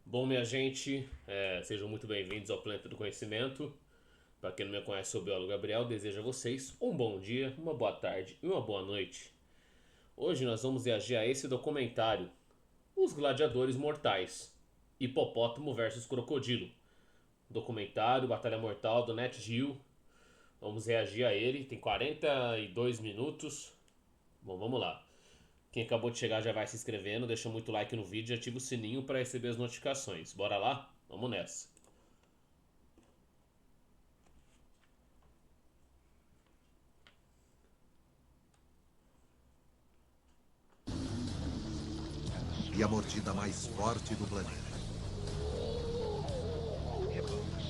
Bom, minha gente, sejam muito bem-vindos ao Planeta do Conhecimento. Para quem não me conhece, sou o biólogo Gabriel. Desejo a vocês um bom dia, uma boa tarde e uma boa noite. Hoje nós vamos reagir a esse documentário, Os Gladiadores Mortais, Hipopótamo versus Crocodilo. Documentário Batalha Mortal do Nat Geo. Vamos reagir a ele, tem 42 minutos. Bom, vamos lá. Quem acabou de chegar já vai se inscrevendo, deixa muito like no vídeo e ativa o sininho para receber as notificações. Bora lá? Vamos nessa. E a mordida mais forte do planeta.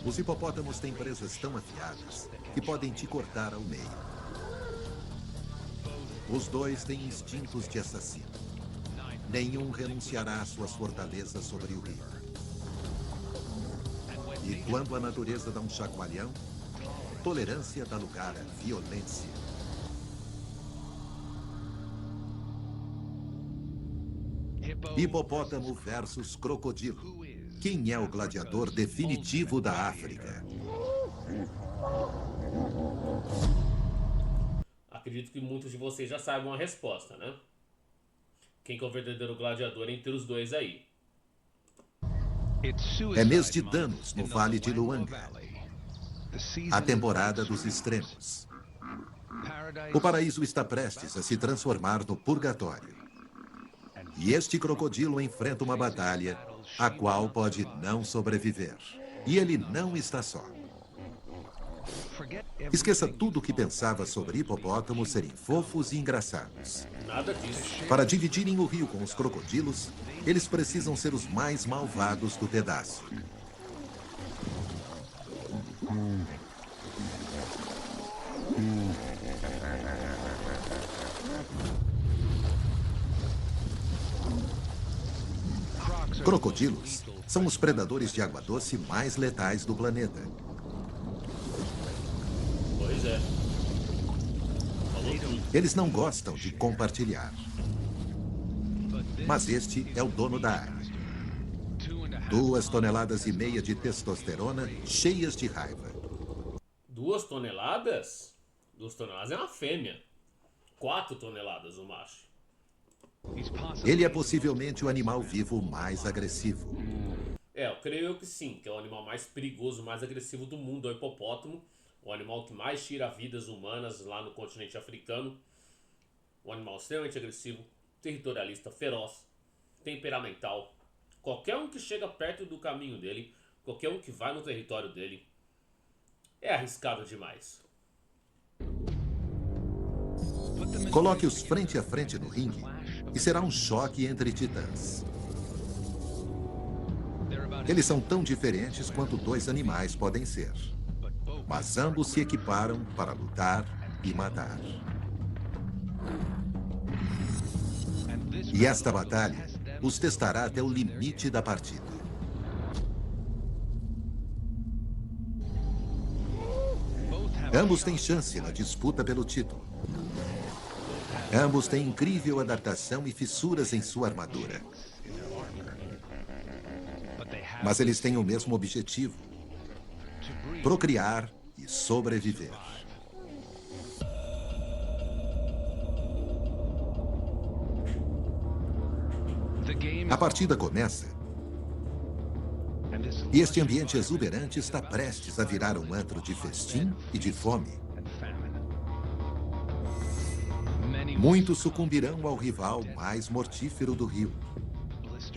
Os hipopótamos têm presas tão afiadas que podem te cortar ao meio. Os dois têm instintos de assassino. Nenhum renunciará às suas fortalezas sobre o rio. E quando a natureza dá um chacoalhão, tolerância dá lugar à violência. Hipopótamo versus crocodilo. Quem é o gladiador definitivo da África? Acredito que muitos de vocês já saibam a resposta, né? Quem que é o verdadeiro gladiador entre os dois aí? É mês de danos no Vale de Luanga. A temporada dos extremos. O paraíso está prestes a se transformar no purgatório. E este crocodilo enfrenta uma batalha a qual pode não sobreviver. E ele não está só. Esqueça tudo o que pensava sobre hipopótamos serem fofos e engraçados. Nada disso. Para dividirem o rio com os crocodilos, eles precisam ser os mais malvados do pedaço. Crocodilos são os predadores de água doce mais letais do planeta. Pois é. Falou tudo. Eles não gostam de compartilhar. Mas este é o dono da área. 2,5 toneladas de testosterona cheias de raiva. 2 toneladas? 2 toneladas é uma fêmea. 4 toneladas o macho. Ele é possivelmente o animal vivo mais agressivo. Eu creio que sim, que é o animal mais perigoso, mais agressivo do mundo, é o hipopótamo. O animal que mais tira vidas humanas lá no continente africano. Um animal extremamente agressivo, territorialista, feroz, temperamental. Qualquer um que chega perto do caminho dele, qualquer um que vai no território dele, é arriscado demais. Coloque-os frente a frente no ringue e será um choque entre titãs. Eles são tão diferentes quanto dois animais podem ser. Mas ambos se equiparam para lutar e matar. E esta batalha os testará até o limite da partida. Ambos têm chance na disputa pelo título. Ambos têm incrível adaptação e fissuras em sua armadura. Mas eles têm o mesmo objetivo: procriar e sobreviver. A partida começa e este ambiente exuberante está prestes a virar um antro de festim e de fome. Muitos sucumbirão ao rival mais mortífero do rio,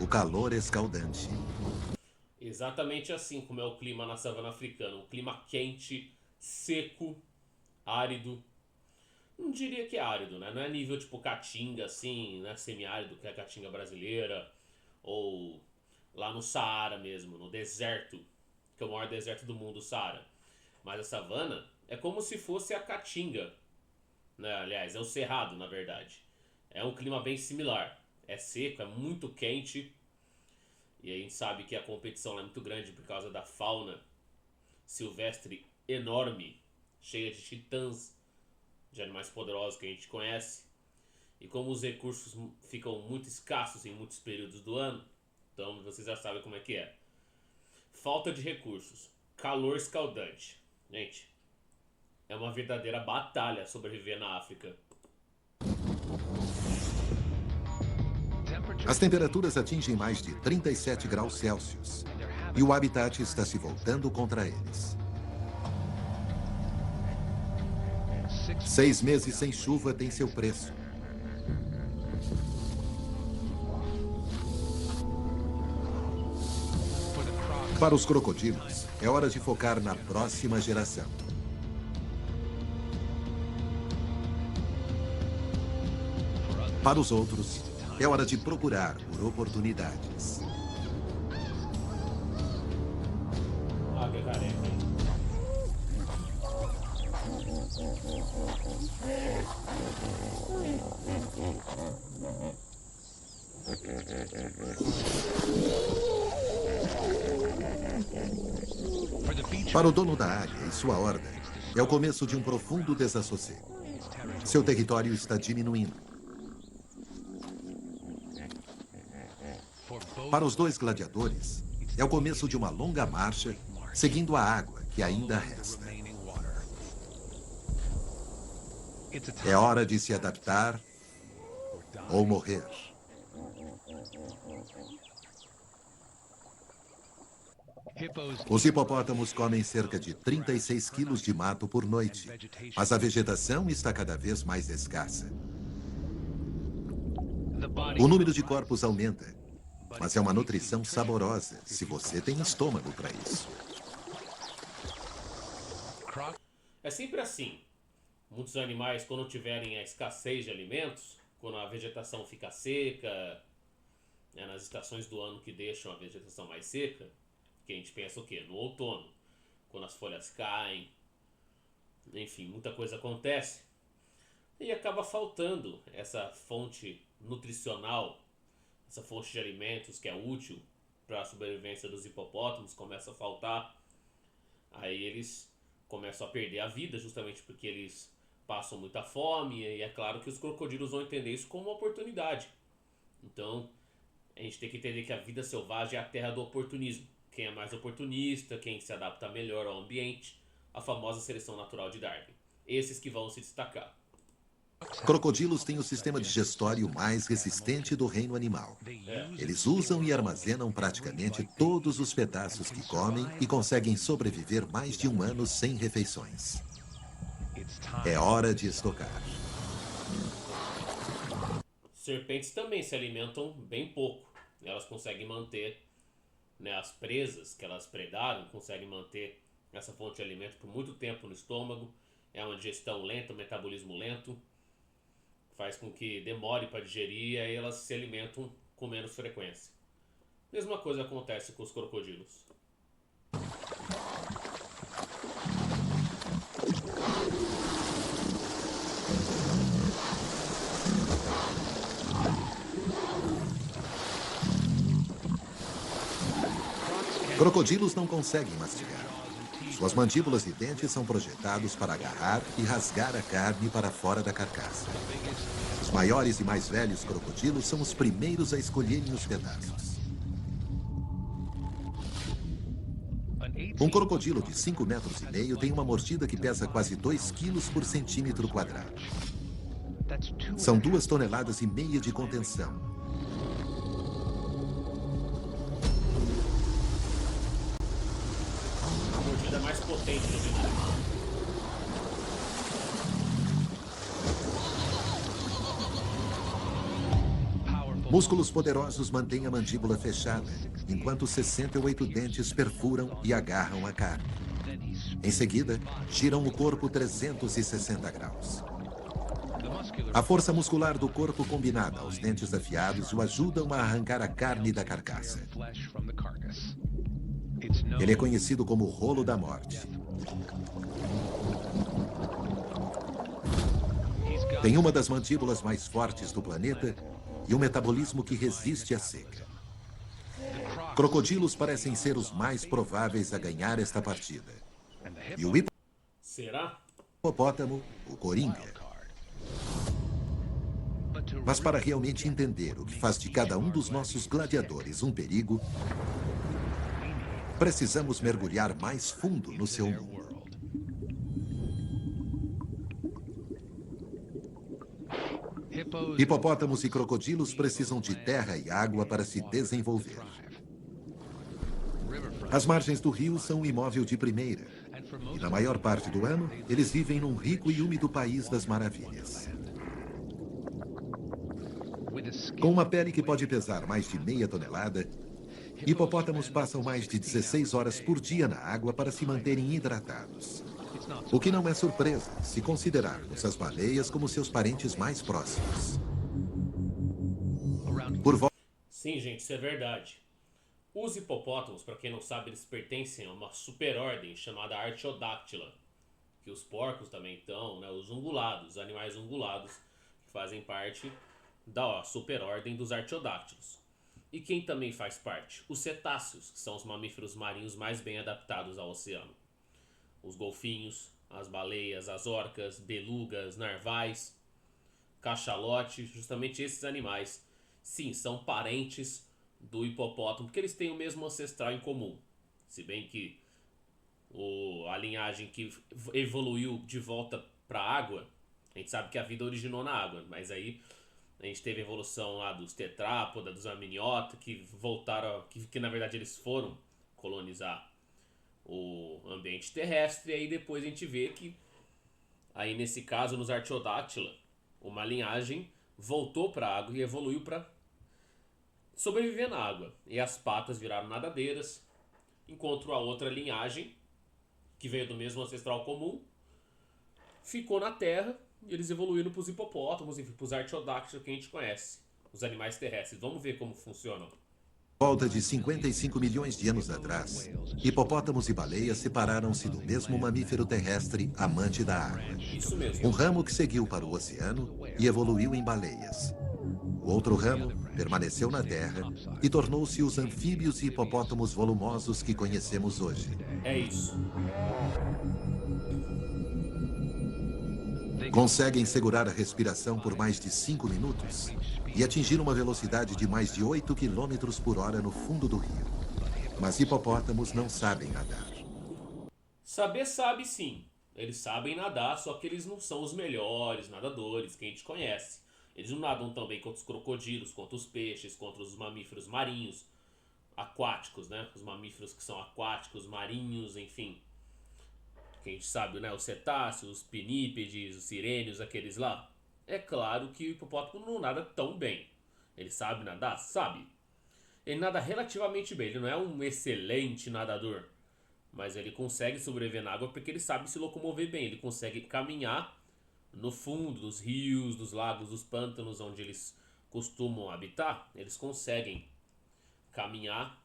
o calor escaldante. Exatamente assim como é o clima na savana africana. Um clima quente, seco, árido. Não diria que é árido, né? Não é nível tipo caatinga, assim, né? Semiárido, que é a caatinga brasileira. Ou lá no Saara mesmo, no deserto, que é o maior deserto do mundo, o Saara. Mas a savana é como se fosse a caatinga, né? Aliás, é o cerrado, na verdade. É um clima bem similar. É seco, é muito quente. E a gente sabe que a competição lá é muito grande por causa da fauna silvestre enorme, cheia de titãs, de animais poderosos que a gente conhece. E como os recursos ficam muito escassos em muitos períodos do ano, Então vocês já sabem como é que é. Falta de recursos. Calor escaldante. Gente, é uma verdadeira batalha sobreviver na África. As temperaturas atingem mais de 37 graus Celsius. E o habitat está se voltando contra eles. 6 meses sem chuva têm seu preço. Para os crocodilos, é hora de focar na próxima geração. Para os outros, é hora de procurar por oportunidades. Águia careca, hein? Para o dono da área e sua horda, é o começo de um profundo desassossego. Seu território está diminuindo. Para os dois gladiadores, é o começo de uma longa marcha, seguindo a água que ainda resta. É hora de se adaptar ou morrer. Os hipopótamos comem cerca de 36 quilos de mato por noite, mas a vegetação está cada vez mais escassa. O número de corpos aumenta, mas é uma nutrição saborosa, se você tem estômago para isso. É sempre assim. Muitos animais, quando tiverem a escassez de alimentos, quando a vegetação fica seca, né, nas estações do ano que deixam a vegetação mais seca, que a gente pensa o quê? No outono, quando as folhas caem, enfim, muita coisa acontece e acaba faltando essa fonte nutricional, essa fonte de alimentos que é útil para a sobrevivência dos hipopótamos, começa a faltar. Aí eles começam a perder a vida justamente porque eles passam muita fome, e é claro que os crocodilos vão entender isso como uma oportunidade. Então a gente tem que entender que a vida selvagem é a terra do oportunismo. Quem é mais oportunista, quem se adapta melhor ao ambiente, a famosa seleção natural de Darwin. Esses que vão se destacar. Crocodilos têm o sistema digestório mais resistente do reino animal. Eles usam e armazenam praticamente todos os pedaços que comem e conseguem sobreviver mais de um ano sem refeições. É hora de estocar. Serpentes também se alimentam bem pouco. Elas conseguem manter, né, as presas que elas predaram, conseguem manter essa fonte de alimento por muito tempo no estômago. É uma digestão lenta, um metabolismo lento. Faz com que demore para digerir e aí elas se alimentam com menos frequência. Mesma coisa acontece com os crocodilos. Crocodilos não conseguem mastigar. Suas mandíbulas e dentes são projetados para agarrar e rasgar a carne para fora da carcaça. Os maiores e mais velhos crocodilos são os primeiros a escolherem os pedaços. Um crocodilo de 5,5 metros tem uma mordida que pesa quase 2 quilos por centímetro quadrado. São 2,5 toneladas de contenção. A mordida mais potente do mundo. Músculos poderosos mantêm a mandíbula fechada, enquanto 68 dentes perfuram e agarram a carne. Em seguida, giram o corpo 360 graus. A força muscular do corpo combinada aos dentes afiados o ajudam a arrancar a carne da carcaça. Ele é conhecido como o rolo da morte. Tem uma das mandíbulas mais fortes do planeta e um metabolismo que resiste à seca. Crocodilos parecem ser os mais prováveis a ganhar esta partida. E o Será? hipopótamo, o coringa. Mas para realmente entender o que faz de cada um dos nossos gladiadores um perigo, precisamos mergulhar mais fundo no seu mundo. Hipopótamos e crocodilos precisam de terra e água para se desenvolver. As margens do rio são um imóvel de primeira. E na maior parte do ano, eles vivem num rico e úmido país das maravilhas. Com uma pele que pode pesar mais de meia tonelada, hipopótamos passam mais de 16 horas por dia na água para se manterem hidratados. O que não é surpresa, se considerarmos as baleias como seus parentes mais próximos. Sim, gente, isso é verdade. Os hipopótamos, para quem não sabe, eles pertencem a uma superordem chamada Artiodactyla, que os porcos também estão, né, os ungulados, os animais ungulados, que fazem parte da superordem dos artiodáctilos. E quem também faz parte? Os cetáceos, que são os mamíferos marinhos mais bem adaptados ao oceano. Os golfinhos, as baleias, as orcas, belugas, narvais, cachalote, justamente esses animais, sim, são parentes do hipopótamo, porque eles têm o mesmo ancestral em comum. Se bem que a linhagem que evoluiu de volta para a água, a gente sabe que a vida originou na água, mas aí a gente teve a evolução lá dos tetrápoda, dos amniota, que voltaram, que na verdade eles foram colonizar o ambiente terrestre, e aí depois a gente vê que, aí nesse caso, nos Artiodactyla, uma linhagem voltou para a água e evoluiu para sobreviver na água. E as patas viraram nadadeiras, enquanto a outra linhagem, que veio do mesmo ancestral comum, ficou na terra e eles evoluíram para os hipopótamos e para os Artiodactyla que a gente conhece, os animais terrestres. Vamos ver como funcionam. Volta de 55 milhões de anos atrás, hipopótamos e baleias separaram-se do mesmo mamífero terrestre amante da água. Isso mesmo. Um ramo que seguiu para o oceano e evoluiu em baleias. O outro ramo permaneceu na terra e tornou-se os anfíbios e hipopótamos volumosos que conhecemos hoje. É isso. Conseguem segurar a respiração por mais de 5 minutos e atingir uma velocidade de mais de 8 km por hora no fundo do rio. Mas hipopótamos não sabem nadar. Saber sabe sim. Eles sabem nadar, só que eles não são os melhores nadadores que a gente conhece. Eles não nadam tão bem quanto os crocodilos, quanto os peixes, quanto os mamíferos marinhos, aquáticos, né? Os mamíferos que são aquáticos, marinhos, enfim. Que a gente sabe, né? Os cetáceos, os pinípedes, os sirênios, aqueles lá. É claro que o hipopótamo não nada tão bem. Ele sabe nadar? Sabe. Ele nada relativamente bem. Ele não é um excelente nadador. Mas ele consegue sobreviver na água porque ele sabe se locomover bem. Ele consegue caminhar no fundo dos rios, dos lagos, dos pântanos onde eles costumam habitar. Eles conseguem caminhar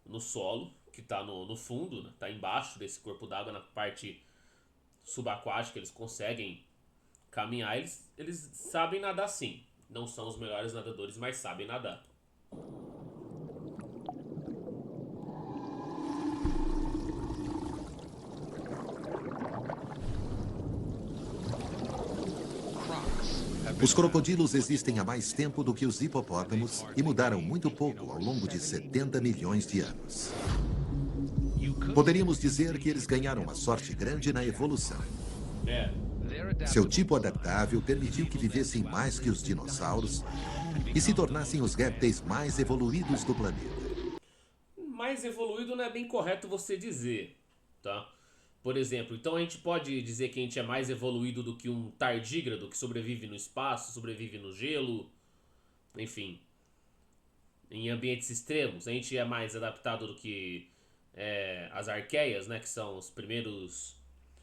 no solo, que está no fundo, está embaixo desse corpo d'água, na parte subaquática. Eles conseguem caminhar. Eles sabem nadar sim. Não são os melhores nadadores, mas sabem nadar. Os crocodilos existem há mais tempo do que os hipopótamos e mudaram muito pouco ao longo de 70 milhões de anos. Poderíamos dizer que eles ganharam uma sorte grande na evolução. Seu tipo adaptável permitiu que vivessem mais que os dinossauros e se tornassem os répteis mais evoluídos do planeta. Mais evoluído não é bem correto você dizer, tá? Por exemplo, então a gente pode dizer que a gente é mais evoluído do que um tardígrado que sobrevive no espaço, sobrevive no gelo, enfim, em ambientes extremos. A gente é mais adaptado do que as arqueias, né, que são os primeiros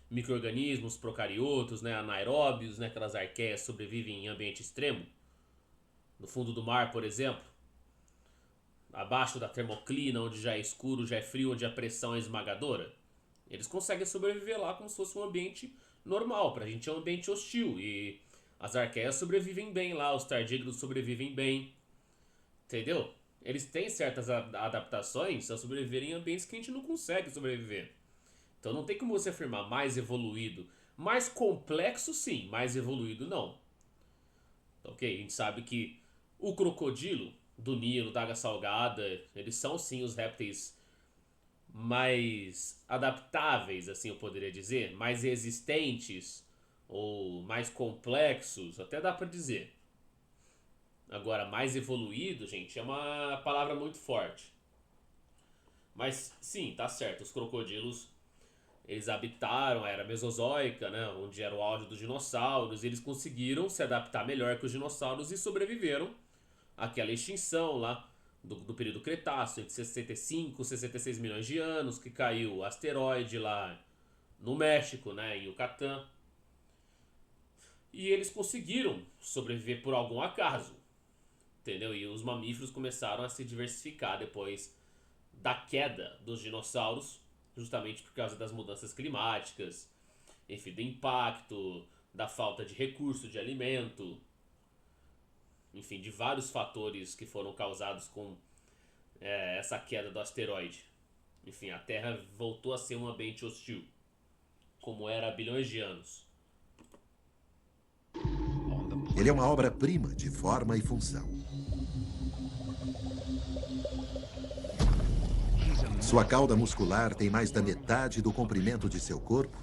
micro-organismos procariotos, né, anaeróbios, né, aquelas arqueias sobrevivem em ambiente extremo. No fundo do mar, por exemplo, abaixo da termoclina, onde já é escuro, já é frio, onde a pressão é esmagadora. Eles conseguem sobreviver lá como se fosse um ambiente normal. Pra gente é um ambiente hostil. E as arqueias sobrevivem bem lá, os tardígrados sobrevivem bem. Entendeu? Eles têm certas adaptações a sobreviver em ambientes que a gente não consegue sobreviver. Então não tem como você afirmar mais evoluído. Mais complexo sim, mais evoluído não. Ok? A gente sabe que o crocodilo do Nilo, da Água Salgada, eles são sim os répteis mais adaptáveis, assim eu poderia dizer, mais resistentes ou mais complexos, até dá pra dizer. Agora, mais evoluído, gente, é uma palavra muito forte. Mas sim, tá certo, os crocodilos eles habitaram a era mesozoica, né, onde era o auge dos dinossauros, e eles conseguiram se adaptar melhor que os dinossauros e sobreviveram àquela extinção lá do período Cretáceo, entre 65 e 66 milhões de anos, que caiu o asteroide lá no México, né, em Yucatán. E eles conseguiram sobreviver por algum acaso, entendeu? E os mamíferos começaram a se diversificar depois da queda dos dinossauros, justamente por causa das mudanças climáticas, enfim, do impacto, da falta de recurso de alimento, enfim, de vários fatores que foram causados com essa queda do asteroide. Enfim, a Terra voltou a ser um ambiente hostil, como era há bilhões de anos. Ele é uma obra-prima de forma e função. Sua cauda muscular tem mais da metade do comprimento de seu corpo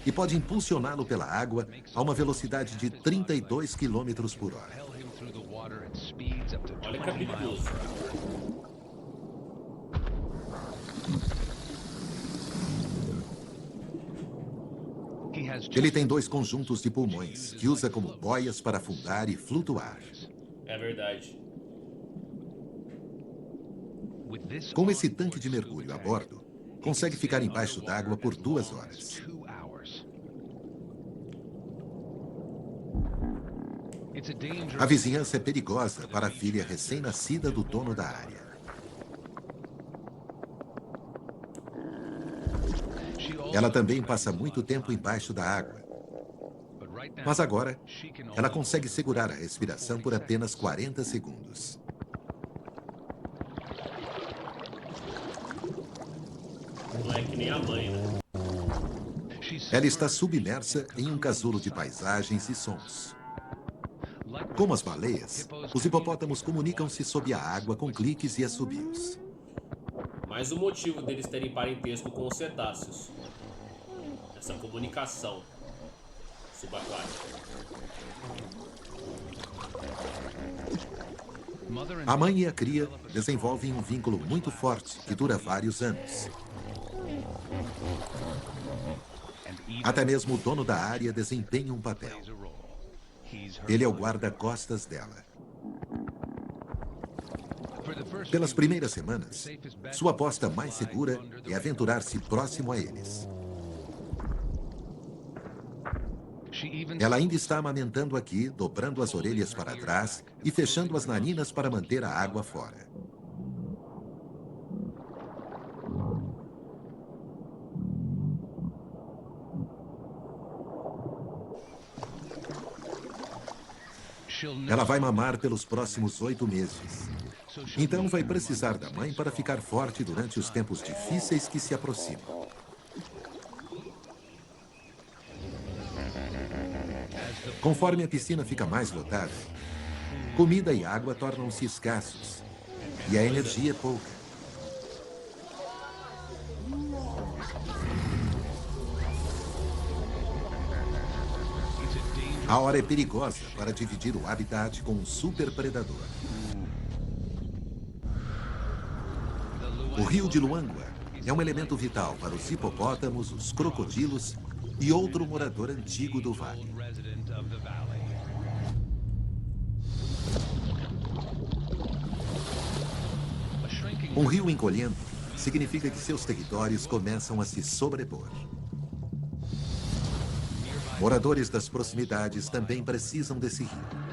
e pode impulsioná-lo pela água a uma velocidade de 32 km por hora. Olha que habilidoso. Ele tem 2 conjuntos de pulmões, que usa como boias para afundar e flutuar. É verdade. Com esse tanque de mergulho a bordo, consegue ficar embaixo d'água por 2 horas. A vizinhança é perigosa para a filha recém-nascida do dono da área. Ela também passa muito tempo embaixo da água. Mas agora, ela consegue segurar a respiração por apenas 40 segundos. Não é que nem a mãe, né? Ela está submersa em um casulo de paisagens e sons. Como as baleias, os hipopótamos comunicam-se sob a água com cliques e assobios. Mas o motivo deles terem parentesco com os cetáceos. Essa comunicação subaquática. A mãe e a cria desenvolvem um vínculo muito forte que dura vários anos. Até mesmo o dono da área desempenha um papel. Ele é o guarda-costas dela. Pelas primeiras semanas, sua aposta mais segura é aventurar-se próximo a eles. Ela ainda está amamentando aqui, dobrando as orelhas para trás e fechando as narinas para manter a água fora. Ela vai mamar pelos próximos 8 meses. Então vai precisar da mãe para ficar forte durante os tempos difíceis que se aproximam. Conforme a piscina fica mais lotada, comida e água tornam-se escassos e a energia é pouca. A hora é perigosa para dividir o habitat com um superpredador. O rio de Luangwa é um elemento vital para os hipopótamos, os crocodilos e outro morador antigo do vale. Um rio encolhendo significa que seus territórios começam a se sobrepor. Moradores das proximidades também precisam desse rio.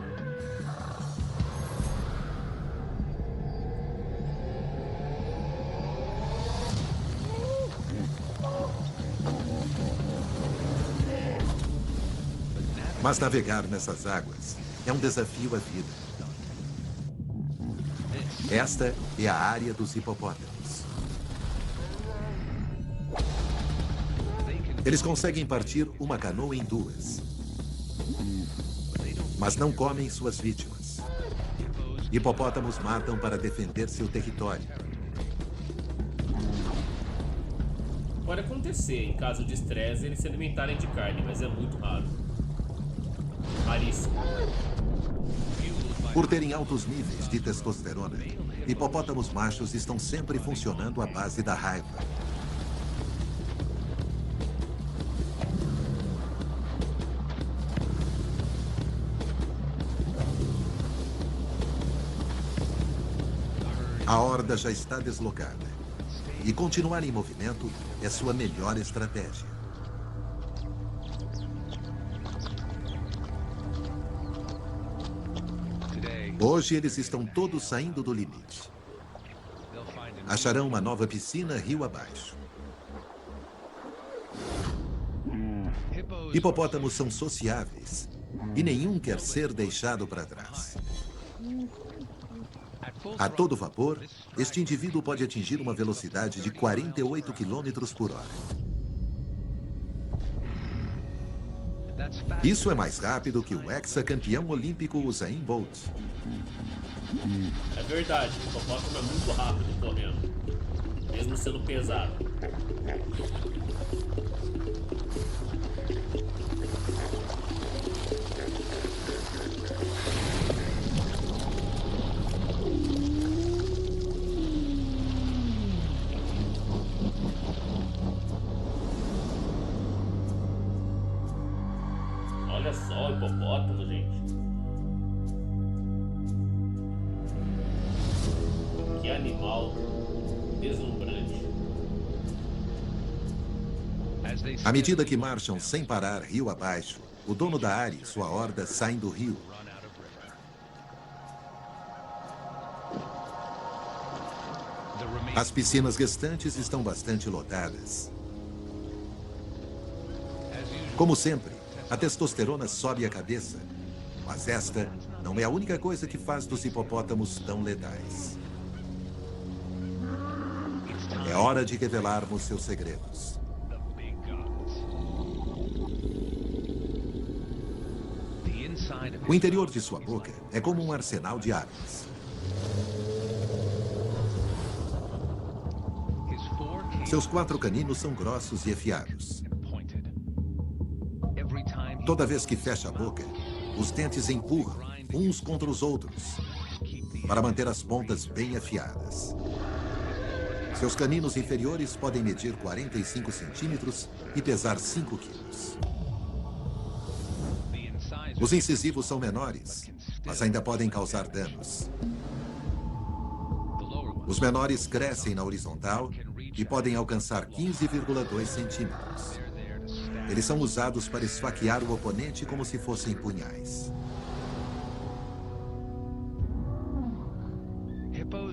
Mas navegar nessas águas é um desafio à vida. Esta é a área dos hipopótamos. Eles conseguem partir uma canoa em 2. mas não comem suas vítimas. Hipopótamos matam para defender seu território. Pode acontecer, em caso de estresse, eles se alimentarem de carne, mas é muito raro. Raríssimo. Por terem altos níveis de testosterona, hipopótamos machos estão sempre funcionando à base da raiva. A horda já está deslocada. E continuar em movimento é sua melhor estratégia. Hoje eles estão todos saindo do limite. Acharão uma nova piscina rio abaixo. Hipopótamos são sociáveis e nenhum quer ser deixado para trás. A todo vapor, este indivíduo pode atingir uma velocidade de 48 km por hora. Isso é mais rápido que o ex-campeão olímpico Usain Bolt. É verdade, o hipopótamo é muito rápido correndo, mesmo sendo pesado. Olha só o hipopótamo, gente. Que animal deslumbrante. À medida que marcham sem parar rio abaixo, o dono da área e sua horda saem do rio. As piscinas restantes estão bastante lotadas. Como sempre, a testosterona sobe a cabeça, mas esta não é a única coisa que faz dos hipopótamos tão letais. É hora de revelarmos seus segredos. O interior de sua boca é como um arsenal de armas. Seus 4 caninos são grossos e afiados. Toda vez que fecha a boca, os dentes empurram uns contra os outros para manter as pontas bem afiadas. Seus caninos inferiores podem medir 45 centímetros e pesar 5 quilos. Os incisivos são menores, mas ainda podem causar danos. Os menores crescem na horizontal e podem alcançar 15,2 centímetros. Eles são usados para esfaquear o oponente como se fossem punhais.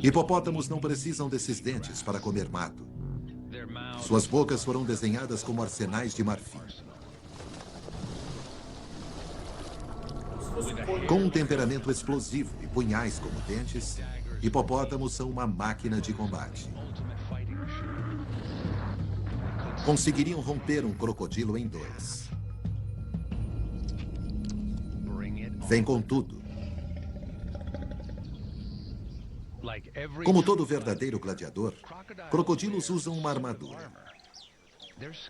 Hipopótamos não precisam desses dentes para comer mato. Suas bocas foram desenhadas como arsenais de marfim. Com um temperamento explosivo e punhais como dentes, hipopótamos são uma máquina de combate. Conseguiriam romper um crocodilo em 2. Vem com tudo. Como todo verdadeiro gladiador, crocodilos usam uma armadura.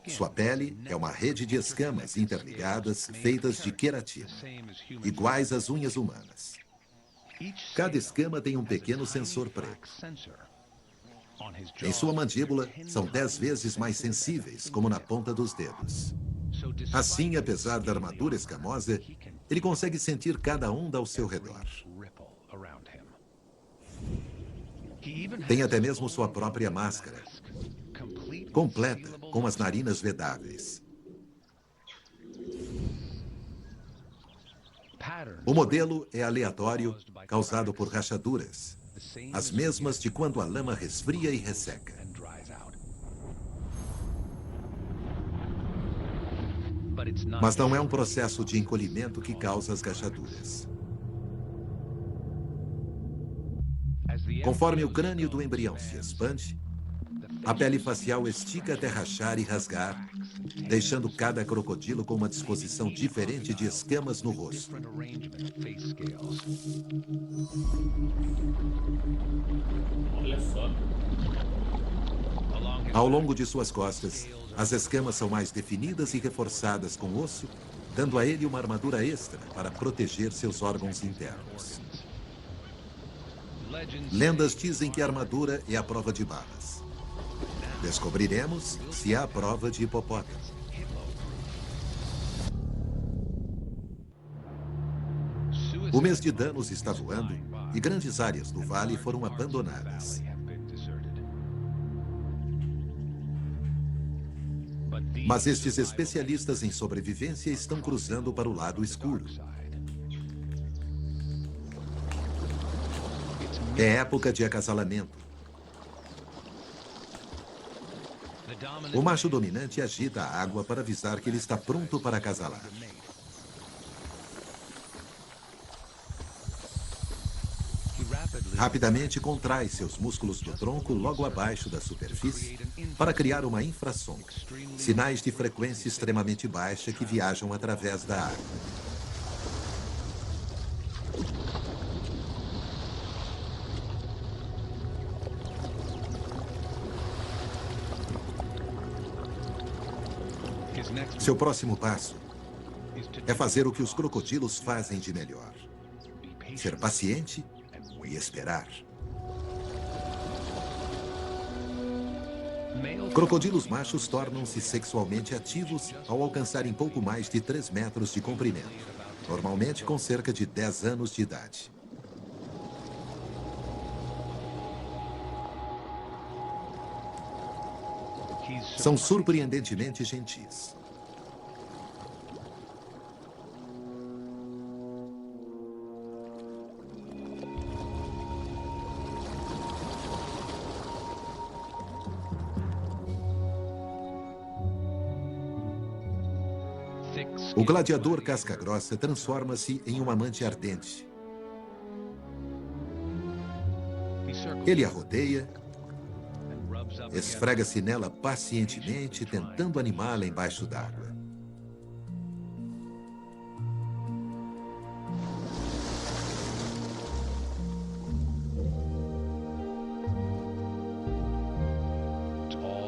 Sua pele é uma rede de escamas interligadas feitas de queratina, iguais às unhas humanas. Cada escama tem um pequeno sensor preto. Em sua mandíbula, são 10 vezes mais sensíveis, como na ponta dos dedos. Assim, apesar da armadura escamosa, ele consegue sentir cada onda ao seu redor. Tem até mesmo sua própria máscara, completa, com as narinas vedáveis. O modelo é aleatório, causado por rachaduras, as mesmas de quando a lama resfria e resseca. Mas não é um processo de encolhimento que causa as rachaduras. Conforme o crânio do embrião se expande, A pele facial estica até rachar e rasgar, deixando cada crocodilo com uma disposição diferente de escamas no rosto. Olha só. Ao longo de suas costas, as escamas são mais definidas e reforçadas com osso, dando a ele uma armadura extra para proteger seus órgãos internos. Lendas dizem que a armadura é a prova de balas. Descobriremos se é a prova de hipopótamo. O mês de danos está voando e grandes áreas do vale foram abandonadas. Mas estes especialistas em sobrevivência estão cruzando para o lado escuro. É época de acasalamento. O macho dominante agita a água para avisar que ele está pronto para acasalar. Rapidamente contrai seus músculos do tronco logo abaixo da superfície para criar uma infrassom, sinais de frequência extremamente baixa que viajam através da água. Seu próximo passo é fazer o que os crocodilos fazem de melhor: ser paciente e esperar. Crocodilos machos tornam-se sexualmente ativos ao alcançarem pouco mais de 3 metros de comprimento, normalmente com cerca de 10 anos de idade. São surpreendentemente gentis. O gladiador casca-grossa transforma-se em um amante ardente. Ele a rodeia, esfrega-se nela pacientemente, tentando animá-la embaixo d'água.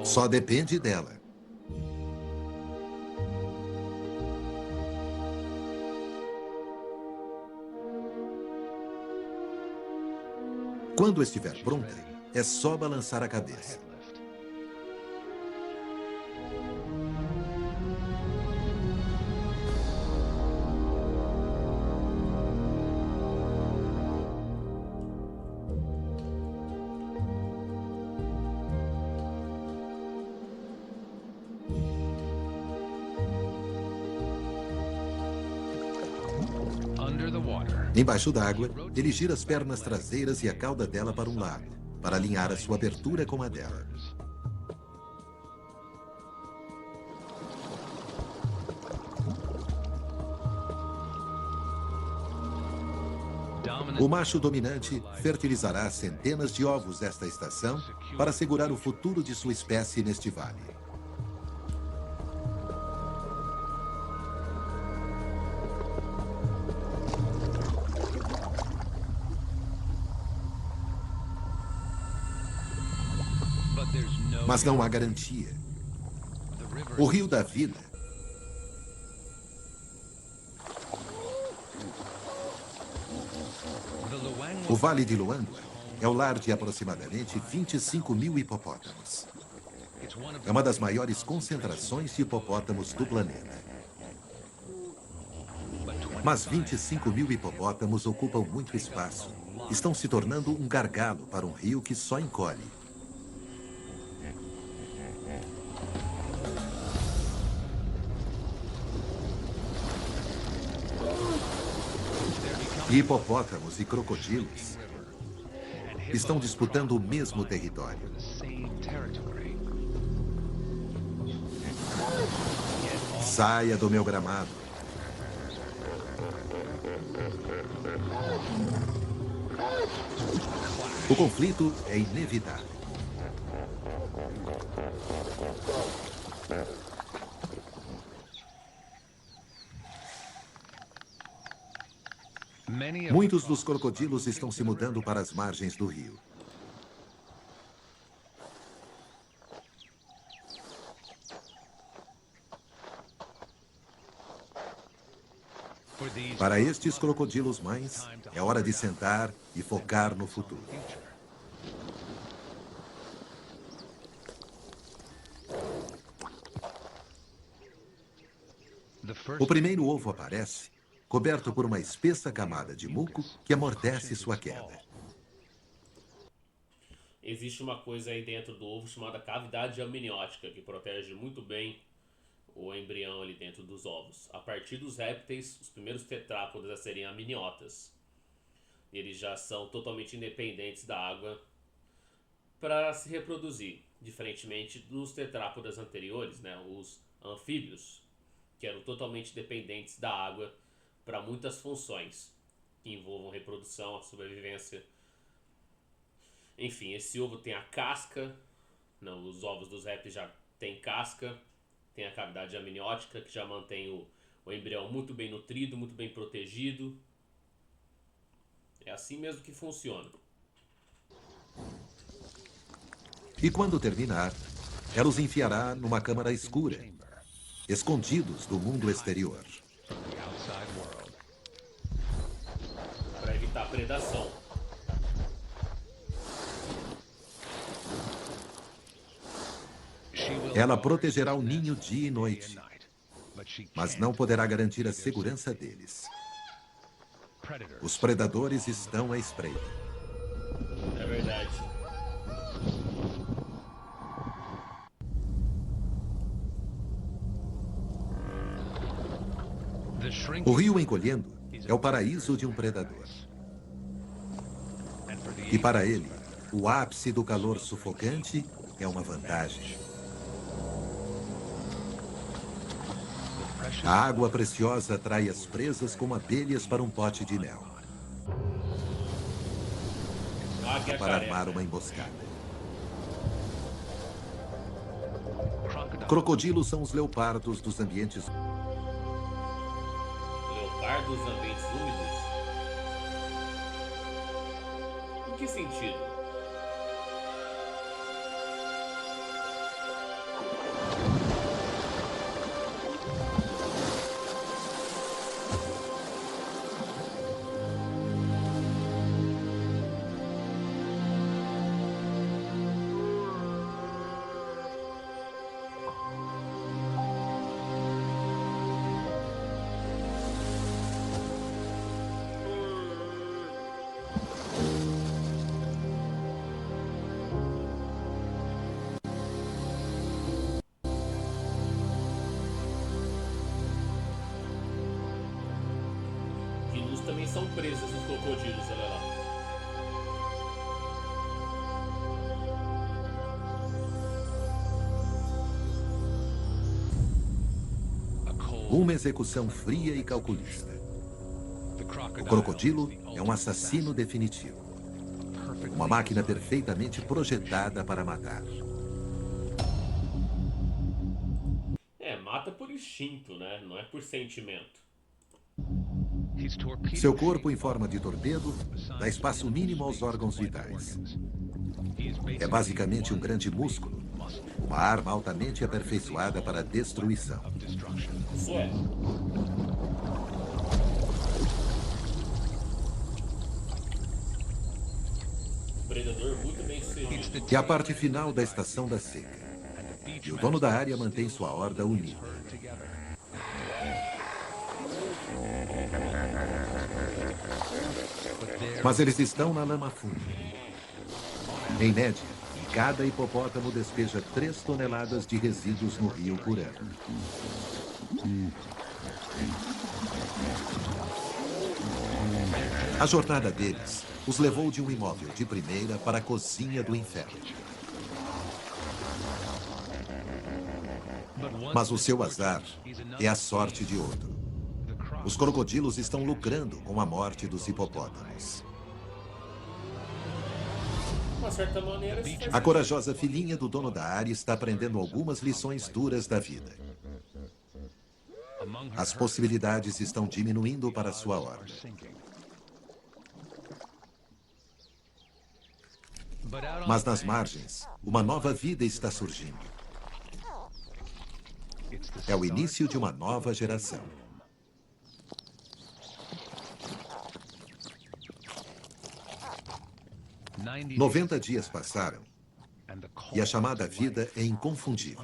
Só depende dela. Quando estiver pronta, é só balançar a cabeça. Embaixo d'água, ele gira as pernas traseiras e a cauda dela para um lado, para alinhar a sua abertura com a dela. O macho dominante fertilizará centenas de ovos desta estação para assegurar o futuro de sua espécie neste vale. Mas não há garantia. O rio da vida o Vale de Luangwa é o lar de aproximadamente 25 mil hipopótamos. É uma das maiores concentrações de hipopótamos do planeta. Mas 25 mil hipopótamos ocupam muito espaço. Estão se tornando um gargalo para um rio que só encolhe. Hipopótamos e crocodilos estão disputando o mesmo território. Saia do meu gramado. O conflito é inevitável. Muitos dos crocodilos estão se mudando para as margens do rio. Para estes crocodilos mães, é hora de sentar e focar no futuro. O primeiro ovo aparece, coberto por uma espessa camada de muco que amortece sua queda. Existe uma coisa aí dentro do ovo chamada cavidade amniótica, que protege muito bem o embrião ali dentro dos ovos. A partir dos répteis, os primeiros tetrápodes a serem amniotas. Eles já são totalmente independentes da água para se reproduzir, diferentemente dos tetrápodes anteriores, né, os anfíbios, que eram totalmente dependentes da água para muitas funções que envolvam reprodução, a sobrevivência. Enfim, esse ovo tem a casca, não, os ovos dos répteis já têm casca, tem a cavidade amniótica que já mantém o embrião muito bem nutrido, muito bem protegido. É assim mesmo que funciona. E quando terminar, ela os enfiará numa câmara escura, escondidos do mundo exterior. Para evitar predação. Ela protegerá o ninho dia e noite, mas não poderá garantir a segurança deles. Os predadores estão à espreita. É verdade. O rio encolhendo é o paraíso de um predador. E para ele, o ápice do calor sufocante é uma vantagem. A água preciosa atrai as presas como abelhas para um pote de mel. Para armar uma emboscada. Crocodilos são os leopardos dos ambientes. Leopardos dos ambientes úmidos? Em que sentido? Gnus também são presas dos crocodilos, olha lá. Uma execução fria e calculista. O crocodilo é um assassino definitivo. Uma máquina perfeitamente projetada para matar. Mata por instinto, né? Não é por sentimento. Seu corpo em forma de torpedo dá espaço mínimo aos órgãos vitais. É basicamente um grande músculo, uma arma altamente aperfeiçoada para a destruição. Isso é. Predador muito bem sucedido. É a parte final da estação da seca. E o dono da área mantém sua horda unida. Mas eles estão na lama funda. Em média, cada hipopótamo despeja 3 toneladas de resíduos no rio por ano. A jornada deles os levou de um imóvel de primeira para a cozinha do inferno. Mas o seu azar é a sorte de outro. Os crocodilos estão lucrando com a morte dos hipopótamos. uma certa maneira, isso faz A corajosa filhinha do dono da área está aprendendo algumas lições duras da vida. As possibilidades estão diminuindo para sua horda. Mas nas margens, uma nova vida está surgindo. É o início de uma nova geração. 90 dias passaram e a chamada vida é inconfundível.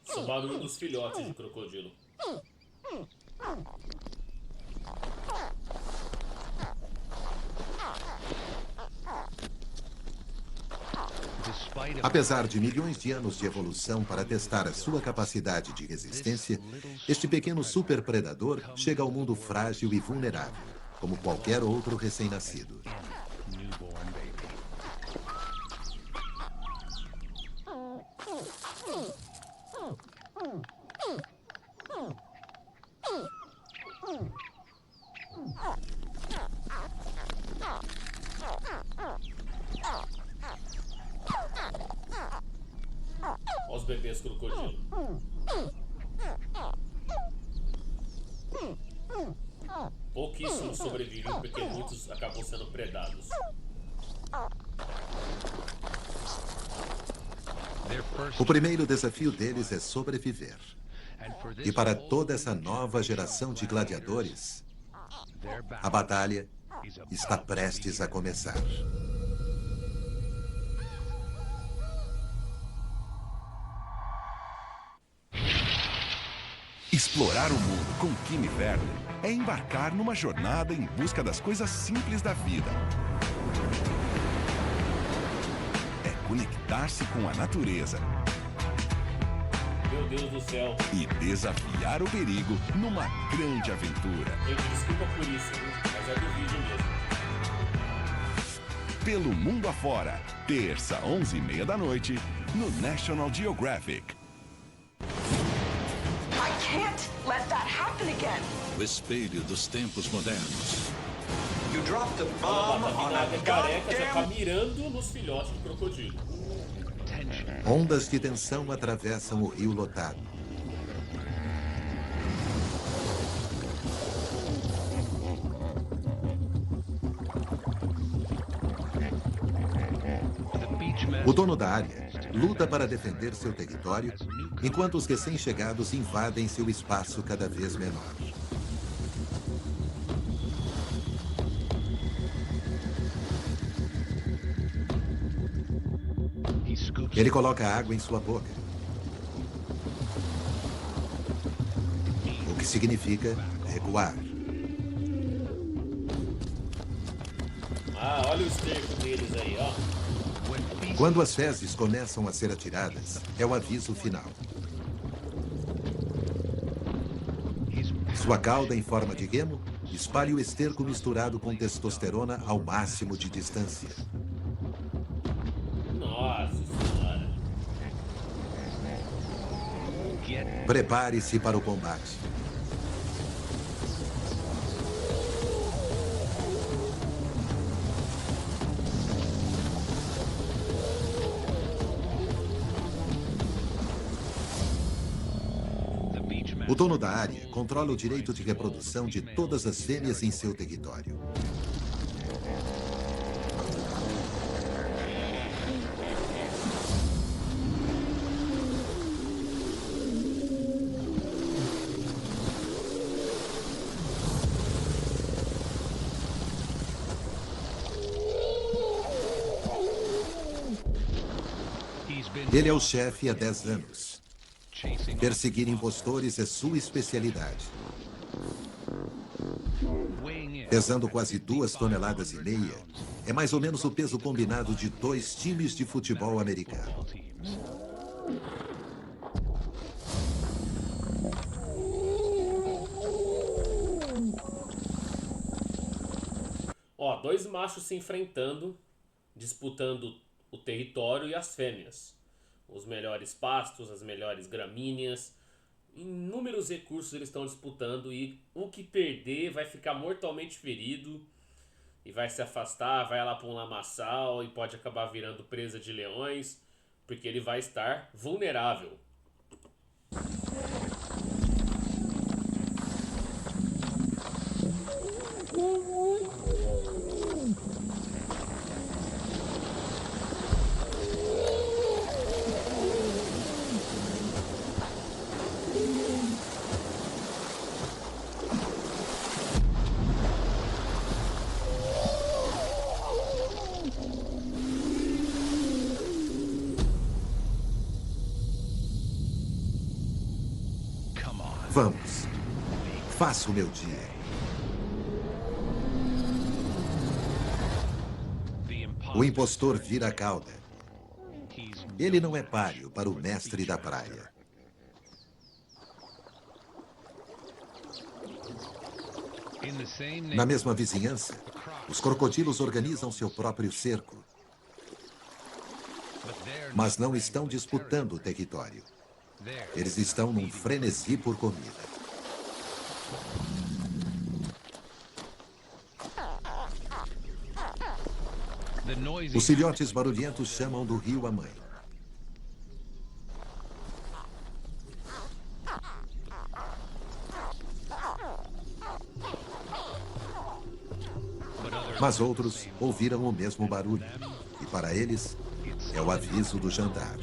Esse é o barulho dos filhotes de crocodilo. Apesar de milhões de anos de evolução para testar a sua capacidade de resistência, este pequeno superpredador chega ao mundo frágil e vulnerável, como qualquer outro recém-nascido. Olha os bebês crocodilo. Pouquíssimos sobrevivem porque muitos acabam sendo predados. O primeiro desafio deles é sobreviver. E para toda essa nova geração de gladiadores, a batalha está prestes a começar. Explorar o mundo com Kimi Verne é embarcar numa jornada em busca das coisas simples da vida. É conectar-se com a natureza. Meu Deus do céu. E desafiar o perigo numa grande aventura. Gente, desculpa por isso, mas é do vídeo mesmo. Pelo mundo afora, terça, 11h30 da noite, no National Geographic. O espelho dos tempos modernos. A Bata careca já tá mirando nos filhotes de crocodilo. Ondas de tensão atravessam o rio lotado. O dono da área luta para defender seu território, enquanto os recém-chegados invadem seu espaço cada vez menor. Ele coloca água em sua boca, o que significa recuar. Ah, olha o esterco deles aí, ó. Quando as fezes começam a ser atiradas, é o aviso final. Sua cauda em forma de remo espalha o esterco misturado com testosterona ao máximo de distância. Nossa senhora. Prepare-se para o combate. O dono da área controla o direito de reprodução de todas as fêmeas em seu território. Ele é o chefe há 10 anos. Perseguir impostores é sua especialidade. Pesando quase 2,5 toneladas, é mais ou menos o peso combinado de 2 times de futebol americano. Ó, 2 machos se enfrentando disputando o território e as fêmeas. Os melhores pastos, as melhores gramíneas, inúmeros recursos eles estão disputando e o que perder vai ficar mortalmente ferido e vai se afastar, vai lá para um lamaçal e pode acabar virando presa de leões, porque ele vai estar vulnerável. Vamos. Faça o meu dia. O impostor vira a cauda. Ele não é páreo para o mestre da praia. Na mesma vizinhança, os crocodilos organizam seu próprio cerco. Mas não estão disputando o território. Eles estão num frenesi por comida. Os filhotes barulhentos chamam do rio a mãe. Mas outros ouviram o mesmo barulho. E para eles, é o aviso do jantar.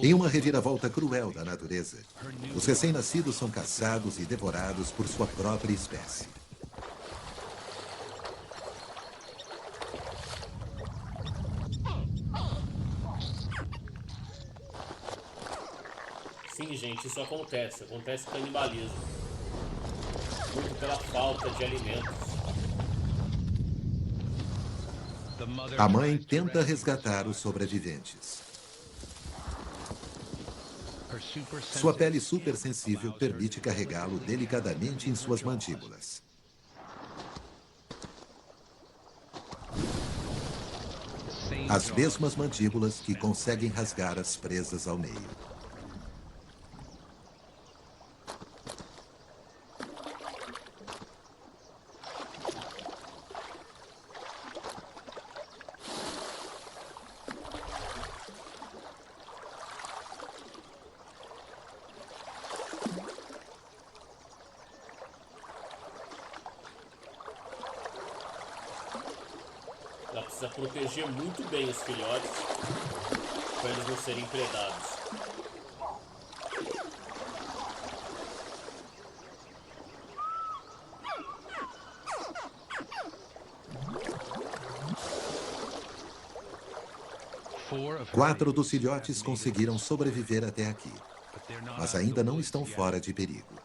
Em uma reviravolta cruel da natureza, os recém-nascidos são caçados e devorados por sua própria espécie. Sim, gente, isso acontece. Acontece canibalismo. Muito pela falta de alimentos. A mãe tenta resgatar os sobreviventes. Sua pele supersensível permite carregá-lo delicadamente em suas mandíbulas. As mesmas mandíbulas que conseguem rasgar as presas ao meio. Ela precisa proteger muito bem os filhotes para eles não serem predados. Quatro dos filhotes conseguiram sobreviver até aqui, mas ainda não estão fora de perigo.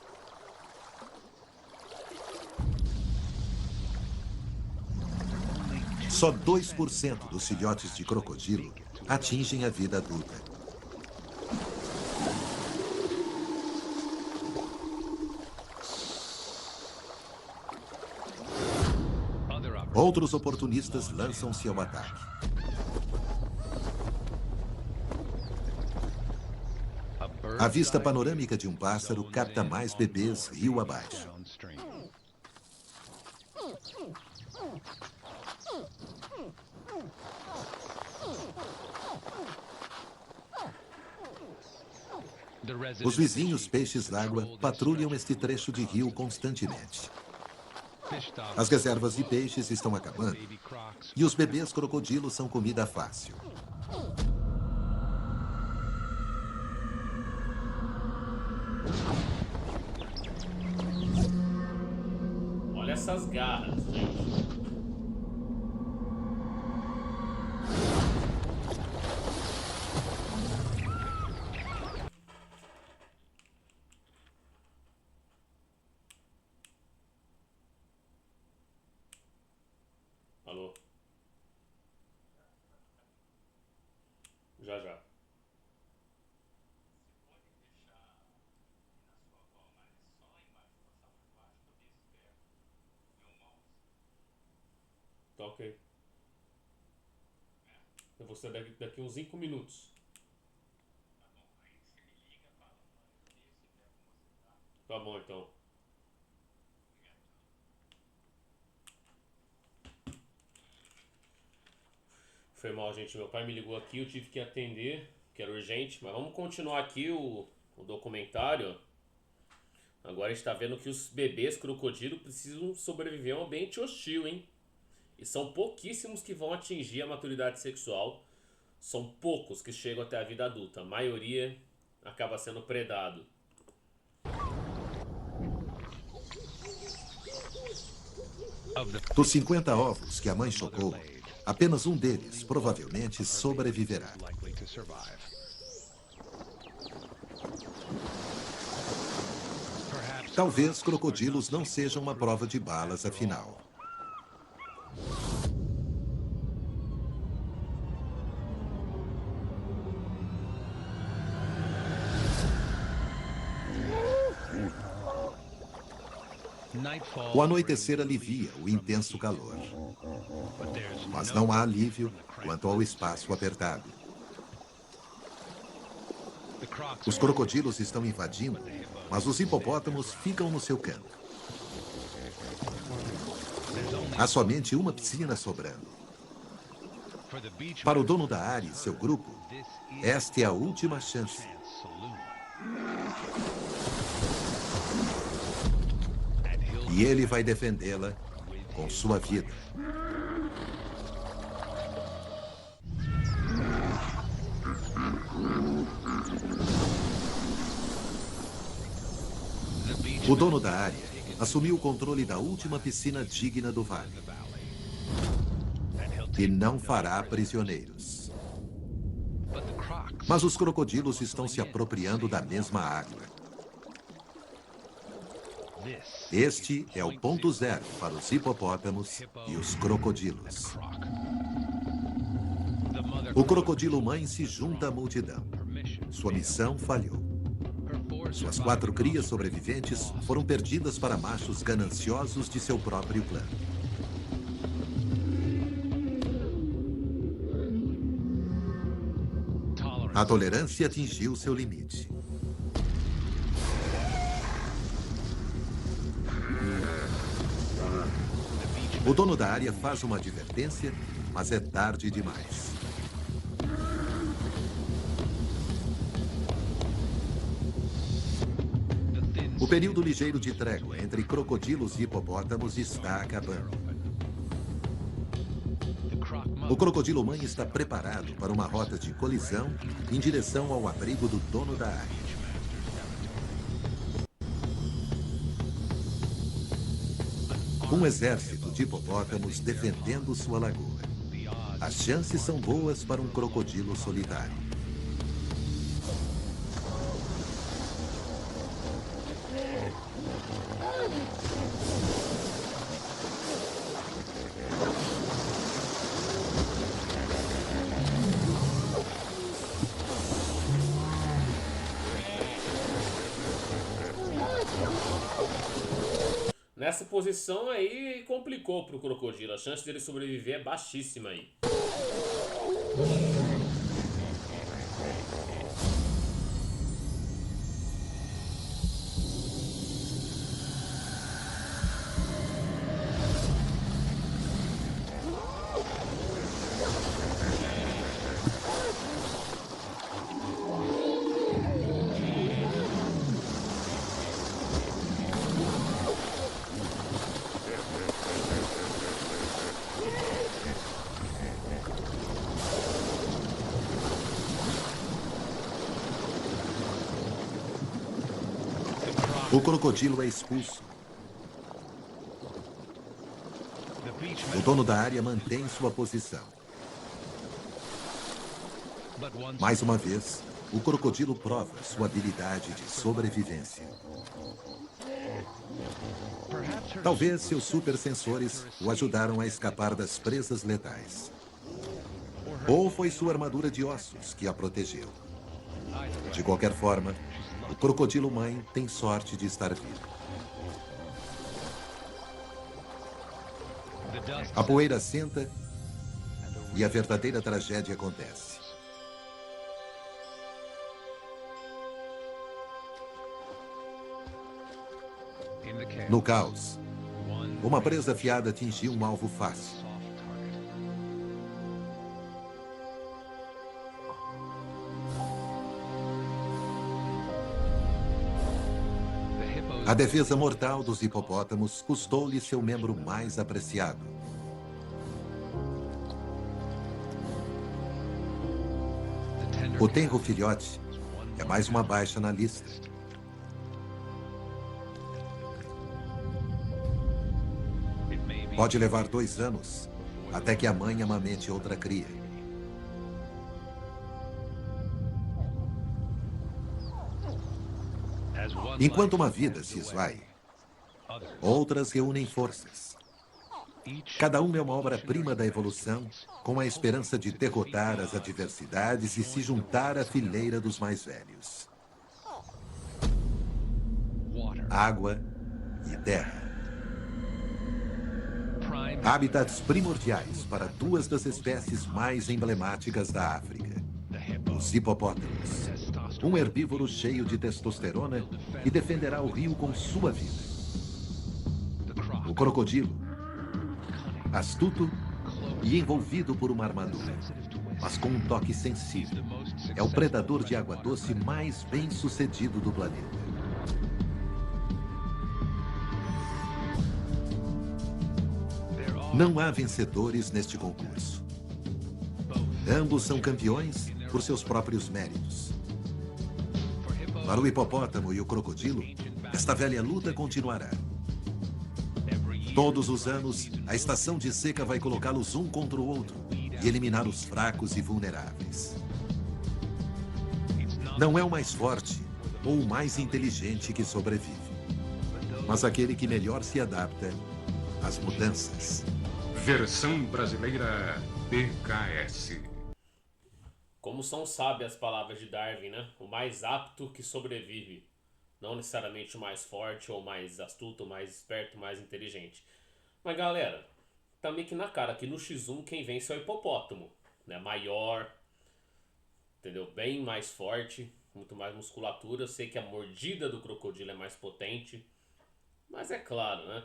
Só 2% dos filhotes de crocodilo atingem a vida adulta. Outros oportunistas lançam-se ao ataque. A vista panorâmica de um pássaro capta mais bebês rio abaixo. Os vizinhos peixes-d'água patrulham este trecho de rio constantemente. As reservas de peixes estão acabando e os bebês crocodilos são comida fácil. Olha essas garras, gente. já já. Tá ok. Eu vou sair daqui uns 5 minutos. Tá bom, então. Foi mal, gente. Meu pai me ligou aqui, eu tive que atender, que era urgente. Mas vamos continuar aqui o documentário. Agora a gente tá vendo que os bebês crocodilo precisam sobreviver a um ambiente hostil, hein? E são pouquíssimos que vão atingir a maturidade sexual. São poucos que chegam até a vida adulta. A maioria acaba sendo predado. Dos 50 ovos que a mãe chocou, apenas um deles provavelmente sobreviverá. Talvez crocodilos não sejam uma prova de balas, afinal. O anoitecer alivia o intenso calor. Mas não há alívio quanto ao espaço apertado. Os crocodilos estão invadindo, mas os hipopótamos ficam no seu canto. Há somente uma piscina sobrando. Para o dono da área e seu grupo, esta é a última chance. E ele vai defendê-la com sua vida. O dono da área assumiu o controle da última piscina digna do vale. E não fará prisioneiros. Mas os crocodilos estão se apropriando da mesma água. Este é o ponto zero para os hipopótamos e os crocodilos. O crocodilo mãe se junta à multidão. Sua missão falhou. Suas 4 crias sobreviventes foram perdidas para machos gananciosos de seu próprio clã. A tolerância atingiu seu limite. O dono da área faz uma advertência, mas é tarde demais. O período ligeiro de trégua entre crocodilos e hipopótamos está acabando. O crocodilo mãe está preparado para uma rota de colisão em direção ao abrigo do dono da área. Um exército de hipopótamos defendendo sua lagoa. As chances são boas para um crocodilo solitário. Nessa posição aí complicou pro crocodilo. A chance dele sobreviver é baixíssima aí. O crocodilo é expulso. O dono da área mantém sua posição. Mais uma vez, o crocodilo prova sua habilidade de sobrevivência. Talvez seus supersensores o ajudaram a escapar das presas letais. Ou foi sua armadura de ossos que a protegeu. De qualquer forma, o crocodilo-mãe tem sorte de estar vivo. A poeira assenta e a verdadeira tragédia acontece. No caos, uma presa afiada atingiu um alvo fácil. A defesa mortal dos hipopótamos custou-lhe seu membro mais apreciado. O tenro filhote é mais uma baixa na lista. Pode levar 2 anos até que a mãe amamente outra cria. Enquanto uma vida se esvai, outras reúnem forças. Cada uma é uma obra-prima da evolução, com a esperança de derrotar as adversidades e se juntar à fileira dos mais velhos. Água e terra. Hábitats primordiais para 2 das espécies mais emblemáticas da África. Os hipopótamos. Um herbívoro cheio de testosterona e defenderá o rio com sua vida. O crocodilo. Astuto e envolvido por uma armadura, mas com um toque sensível. É o predador de água doce mais bem-sucedido do planeta. Não há vencedores neste concurso. Ambos são campeões por seus próprios méritos. Para o hipopótamo e o crocodilo, esta velha luta continuará. Todos os anos, a estação de seca vai colocá-los um contra o outro e eliminar os fracos e vulneráveis. Não é o mais forte ou o mais inteligente que sobrevive, mas aquele que melhor se adapta às mudanças. Versão brasileira BKS. Como são sábias as palavras de Darwin, né? O mais apto que sobrevive. Não necessariamente o mais forte, ou mais astuto, ou mais esperto, mais inteligente. Mas galera, tá meio que na cara que no X1 quem vence é o hipopótamo. Né? Maior, entendeu? Bem mais forte, muito mais musculatura. Eu sei que a mordida do crocodilo é mais potente. Mas é claro, né?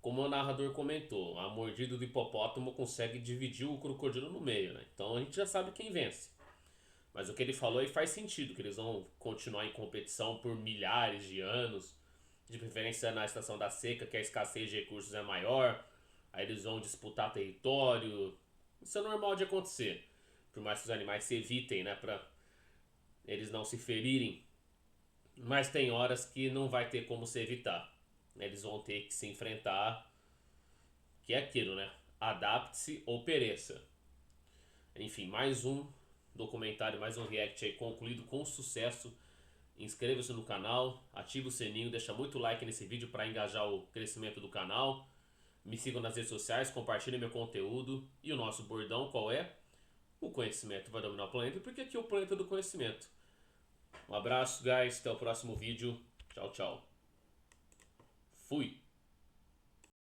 Como o narrador comentou, a mordida do hipopótamo consegue dividir o crocodilo no meio, né? Então a gente já sabe quem vence. Mas o que ele falou aí faz sentido, que eles vão continuar em competição por milhares de anos, de preferência na estação da seca, que a escassez de recursos é maior, aí eles vão disputar território. Isso é normal de acontecer, por mais que os animais se evitem, né, pra eles não se ferirem. Mas tem horas que não vai ter como se evitar. Eles vão ter que se enfrentar, que é aquilo, né? Adapte-se ou pereça. Enfim, mais um documentário, mais um react aí concluído com sucesso. Inscreva-se no canal, ative o sininho, deixa muito like nesse vídeo para engajar o crescimento do canal. Me sigam nas redes sociais, compartilhem meu conteúdo. E o nosso bordão qual é? O conhecimento vai dominar o planeta, porque aqui é o planeta do conhecimento. Um abraço, guys, até o próximo vídeo. Tchau, tchau. Fui!